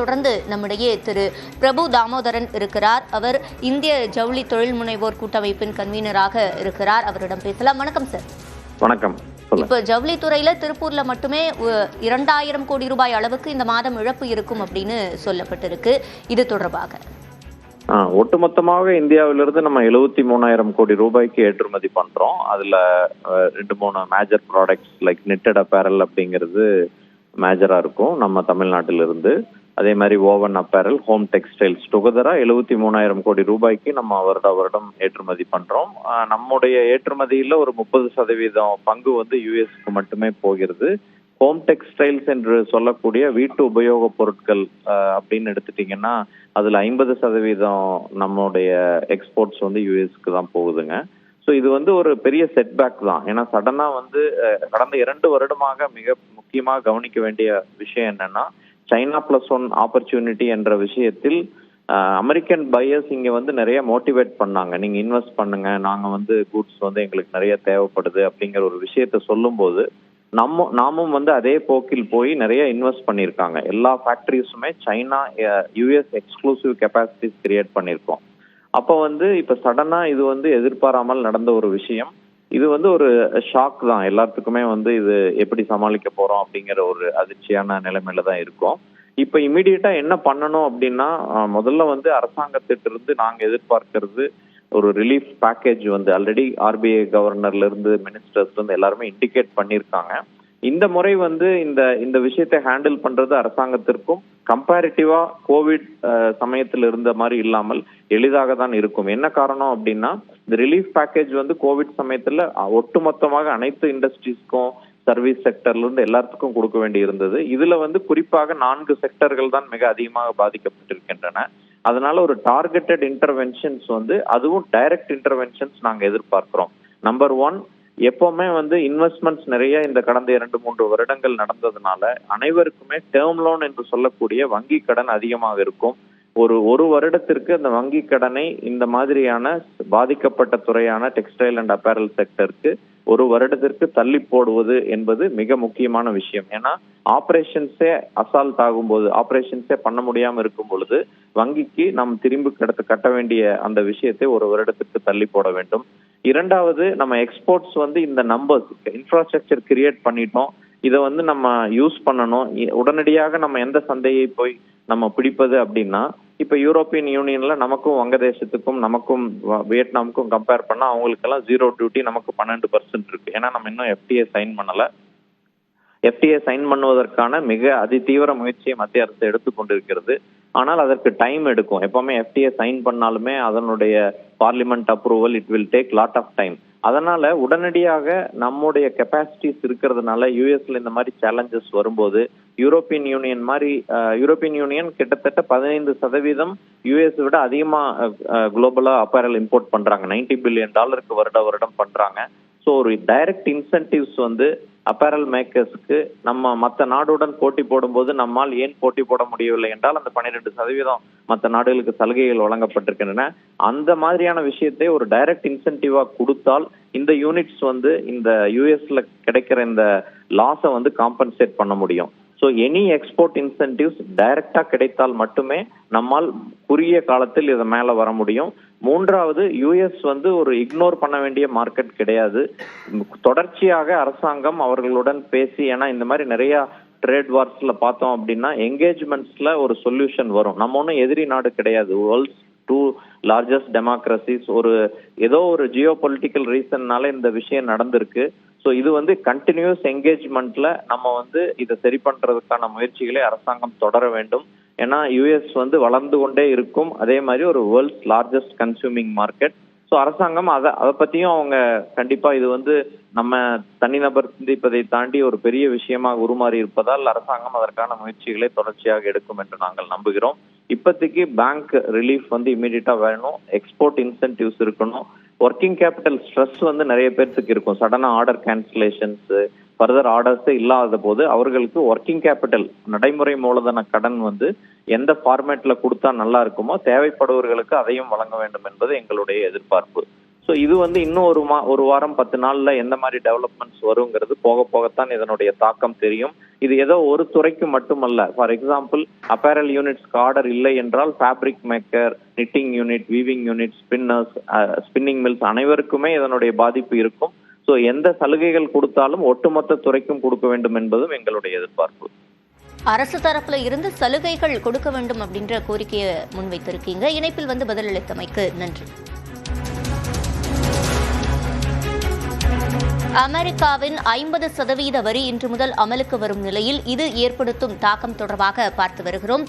தொடர்ந்து நம்மிடையே திரு பிரபு தாமோதரன் இருக்கிறார். அவர் இந்திய ஜவுளி தொழில் முனைவோர் கூட்டமைப்பின் கன்வீனராக இருக்கிறார். அவரிடம் பேசலாம். வணக்கம் சார். வணக்கம். இப்ப ஜவுளித்துறையில திருப்பூர்ல மட்டுமே 2000 கோடி ரூபாய் அளவுக்கு இந்த மாதம் இழப்பு இருக்கும் அப்படின்னு சொல்லப்பட்டிருக்கு. இது தொடர்பாக ஒட்டுமொத்தமாக இந்தியாவிலிருந்து நம்ம 73,000 கோடி ரூபாய்க்கு ஏற்றுமதி பண்றோம். அதுல 2-3 major products like knitted apparel அப்படிங்கிறது மேஜரா இருக்கும் நம்ம தமிழ்நாட்டிலிருந்து. அதே மாதிரி ஓவன் அப்பேரல், ஹோம் டெக்ஸ்டைல்ஸ் டுகெதரா 73,000 கோடி ரூபாய்க்கு நம்ம வருடம் ஏற்றுமதி பண்றோம். நம்முடைய ஏற்றுமதியில ஒரு 30% பங்கு வந்து யுஎஸ்க்கு மட்டுமே போகிறது. ஹோம் டெக்ஸ்டைல்ஸ் என்று சொல்லக்கூடிய வீட்டு உபயோக பொருட்கள் அப்படின்னு எடுத்துட்டீங்கன்னா அதுல 50% நம்மளுடைய எக்ஸ்போர்ட்ஸ் வந்து யுஎஸ்க்கு தான் போகுதுங்க. ஸோ இது வந்து ஒரு பெரிய செட்பேக் தான். ஏன்னா சடனா வந்து கடந்த 2 வருடமாக மிக முக்கியமாக கவனிக்க வேண்டிய விஷயம் என்னன்னா, சைனா +1 ஆப்பர்ச்சுனிட்டி என்ற விஷயத்தில் அமெரிக்கன் பையர்ஸ் இங்க வந்து நிறைய மோட்டிவேட் பண்ணாங்க. நீங்க இன்வெஸ்ட் பண்ணுங்க, நாங்க வந்து கூட்ஸ் வந்து எங்களுக்கு நிறைய தேவைப்படுது அப்படிங்கிற ஒரு விஷயத்த சொல்லும்போது நாமும் வந்து அதே போக்கில் போய் நிறைய இன்வெஸ்ட் பண்ணியிருக்காங்க. எல்லா ஃபேக்டரிஸுமே China US exclusive capacities create பண்ணியிருக்கோம். அப்போ வந்து இப்ப சடனா இது வந்து எதிர்பாராமல் நடந்த ஒரு விஷயம். இது வந்து ஒரு ஷாக் தான் எல்லாத்துக்குமே. வந்து இது எப்படி சமாளிக்க போறோம் அப்படிங்கிற ஒரு அதிர்ச்சியான நிலைமையில தான் இருக்கும். இப்ப இமீடியட்டா என்ன பண்ணணும் அப்படின்னா, முதல்ல வந்து அரசாங்கத்திட்டிருந்து நாங்க எதிர்பார்க்கிறது ஒரு ரிலீஃப் பேக்கேஜ். வந்து ஆல்ரெடி ஆர்பிஐ கவர்னர்ல இருந்து மினிஸ்டர்ஸ்ல இருந்து எல்லாருமே இண்டிகேட் பண்ணியிருக்காங்க. இந்த முறை வந்து இந்த விஷயத்தை ஹேண்டில் பண்றது அரசாங்கத்திற்கும் கம்பேரிட்டிவா கோவிட் சமயத்தில் இருந்த மாதிரி இல்லாமல் எளிதாக தான் இருக்கும். என்ன காரணம் அப்படின்னா, இந்த ரிலீஃப் பேக்கேஜ் வந்து கோவிட் சமயத்துல ஒட்டுமொத்தமாக அனைத்து இண்டஸ்ட்ரீஸ்க்கும் சர்வீஸ் செக்டர்ல இருந்து எல்லாத்துக்கும் கொடுக்க வேண்டி இருந்தது. இதுல வந்து குறிப்பாக 4 செக்டர்கள் தான் மிக அதிகமாக பாதிக்கப்பட்டிருக்கின்றன. அதனால ஒரு டார்கெட்டட் இன்டர்வென்ஷன்ஸ் வந்து, அதுவும் டைரக்ட் இன்டர்வென்ஷன்ஸ் நாங்க எதிர்பார்க்கிறோம். நம்பர் 1, எப்பவுமே வந்து இன்வெஸ்ட்மெண்ட்ஸ் நிறைய இந்த கடந்த 2-3 வருடங்கள் நடந்ததுனால அனைவருக்குமே டேர்ம் லோன் என்று சொல்லக்கூடிய வங்கி கடன் அதிகமாக இருக்கும். ஒரு வருடத்திற்கு அந்த வங்கி கடனை இந்த மாதிரியான பாதிக்கப்பட்ட துறையான டெக்ஸ்டைல் அண்ட் அப்பேரல் செக்டருக்கு ஒரு வருடத்திற்கு தள்ளி போடுவது என்பது மிக முக்கியமான விஷயம். ஏன்னா ஆபரேஷன்ஸே அசால்ட் ஆகும்போது, ஆபரேஷன்ஸே பண்ண முடியாம இருக்கும் பொழுது வங்கிக்கு நாம் திரும்பி கட்ட வேண்டிய அந்த விஷயத்தை ஒரு வருடத்திற்கு தள்ளி போட வேண்டும். இரண்டாவது, நம்ம எக்ஸ்போர்ட்ஸ் வந்து இந்த நம்பர்ஸ் இன்ஃப்ராஸ்ட்ரக்சர் கிரியேட் பண்ணிட்டோம். இதை வந்து நம்ம யூஸ் பண்ணணும். உடனடியாக நம்ம எந்த சந்தையை போய் நம்ம பிடிப்பது அப்படின்னா, இப்ப யூரோப்பியன் யூனியன்ல நமக்கும் வங்கதேசத்துக்கும் நமக்கும் வியட்நாமுக்கும் கம்பேர் பண்ணா அவங்களுக்கெல்லாம் 0 டியூட்டி, நமக்கு 12% இருக்கு. ஏன்னா நம்ம இன்னும் எஃப்டிஏ சைன் பண்ணல. எஃப்டிஏ சைன் பண்ணுவதற்கான மிக அதிதீவிர முயற்சியை மத்திய அரசு எடுத்துக்கொண்டிருக்கிறது. ஆனால் அதற்கு டைம் எடுக்கும். எப்பவுமே எஃப்டிஏ சைன் பண்ணாலுமே அதனுடைய parliament approval it will take lot of time. அதனால உடனடியாக நம்முடைய கெப்பாசிட்டிஸ் இருக்கிறதுனால யூஎஸ்ல இந்த மாதிரி சேலஞ்சஸ் வரும்போது யூரோப்பியன் யூனியன் கிட்டத்தட்ட 15% யூஎஸ் விட அதிகமா குளோபலா அப்பேரல் இம்போர்ட் பண்றாங்க. $90 பில்லியன் வருடம் பண்றாங்க. ஸோ ஒரு டைரக்ட் இன்சென்டிவ்ஸ் வந்து அப்பேரல் மேக்கர்ஸ்க்கு நம்ம மற்ற நாடுடன் போட்டி போடும்போது நம்மால் ஏன் போட்டி போட முடியவில்லை என்றால் அந்த 12% மற்ற நாடுகளுக்கு சலுகைகள் வழங்கப்பட்டிருக்கின்றன. அந்த மாதிரியான விஷயத்தை ஒரு டைரக்ட் இன்சென்டிவா கொடுத்தால் இந்த யூனிட்ஸ் வந்து இந்த யூஎஸ்ல கிடைக்கிற இந்த லாஸை வந்து காம்பன்சேட் பண்ண முடியும். ஸோ எனி எக்ஸ்போர்ட் இன்சென்டிவ்ஸ் டைரக்டா கிடைத்தால் மட்டுமே நம்மால் குறுகிய காலத்தில் இதை மேல வர முடியும். மூன்றாவது, யூஎஸ் வந்து ஒரு இக்னோர் பண்ண வேண்டிய மார்க்கெட் கிடையாது. தொடர்ச்சியாக அரசாங்கம் அவர்களுடன் பேசி, ஏன்னா இந்த மாதிரி நிறைய ட்ரேட் வார்ஸ்ல பார்த்தோம் அப்படின்னா என்கேஜ்மெண்ட்ஸ்ல ஒரு சொல்யூஷன் வரும். நம்ம ஒன்றும் எதிரி நாடு கிடையாது. World's 2 largest democracies. ஏதோ ஒரு ஜியோ பொலிட்டிக்கல் ரீசன்னால இந்த விஷயம் நடந்திருக்கு. ஸோ இது வந்து கண்டினியூஸ் என்கேஜ்மெண்ட்ல நம்ம வந்து இதை சரி பண்றதுக்கான முயற்சிகளை அரசாங்கம் தொடர வேண்டும். ஏன்னா யுஎஸ் வந்து வளர்ந்து கொண்டே இருக்கும். அதே மாதிரி ஒரு world's largest consuming market. So அரசாங்கம் அதை பத்தியும் அவங்க கண்டிப்பா இது வந்து நம்ம தனிநபர் சிந்திப்பதை தாண்டி ஒரு பெரிய விஷயமாக உருமாறி இருப்பதால் அரசாங்கம் அதற்கான முயற்சிகளை தொடர்ச்சியாக எடுக்கும் என்று நாங்கள் நம்புகிறோம். இப்போதைக்கு பேங்க் ரிலீஃப் வந்து இமீடியட்டா வேணும். எக்ஸ்போர்ட் இன்சென்டிவ்ஸ் இருக்கணும். ஒர்க்கிங் கேபிட்டல் ஸ்ட்ரெஸ் வந்து நிறைய பேருக்கு இருக்கும். சடனா ஆர்டர் கேன்சலேஷன்ஸ், ஃபர்தர் ஆர்டர்ஸே இல்லாத போது அவர்களுக்கு ஒர்க்கிங் கேபிட்டல் நடைமுறை மூலதன கடன் வந்து எந்த ஃபார்மேட்ல கொடுத்தா நல்லா இருக்குமோ தேவைப்படுவர்களுக்கு அதையும் வழங்க வேண்டும் என்பது எங்களுடைய எதிர்பார்ப்பு. ஸோ இது வந்து இன்னும் ஒரு வாரம் 10 நாள்ல எந்த மாதிரி டெவலப்மெண்ட்ஸ் வருங்கிறது போக போகத்தான் இதனுடைய தாக்கம் தெரியும். இது ஏதோ ஒரு துறைக்கு மட்டுமல்ல. ஃபார் எக்ஸாம்பிள், அப்பேரல் யூனிட்ஸ்க்கு ஆர்டர் இல்லை என்றால் fabric maker, knitting unit, weaving unit, spinners, spinning mills அனைவருக்குமே இதனுடைய பாதிப்பு இருக்கும். ஸோ எந்த சலுகைகள் கொடுத்தாலும் ஒட்டுமொத்த துறைக்கும் கொடுக்க வேண்டும் என்பதும் எங்களுடைய எதிர்பார்ப்பு. அரசு தரப்புல இருந்து சலுகைகள் கொடுக்க வேண்டும் அப்படின்ற கோரிக்கையை முன்வைத்திருக்கீங்க. இணைப்பில் வந்து பதிலளித்தமைக்கு நன்றி. அமெரிக்காவின் 50% வரி இன்று முதல் அமலுக்கு வரும் நிலையில் இது ஏற்படுத்தும் தாக்கம் தொடர்பாக பார்த்து வருகிறோம்.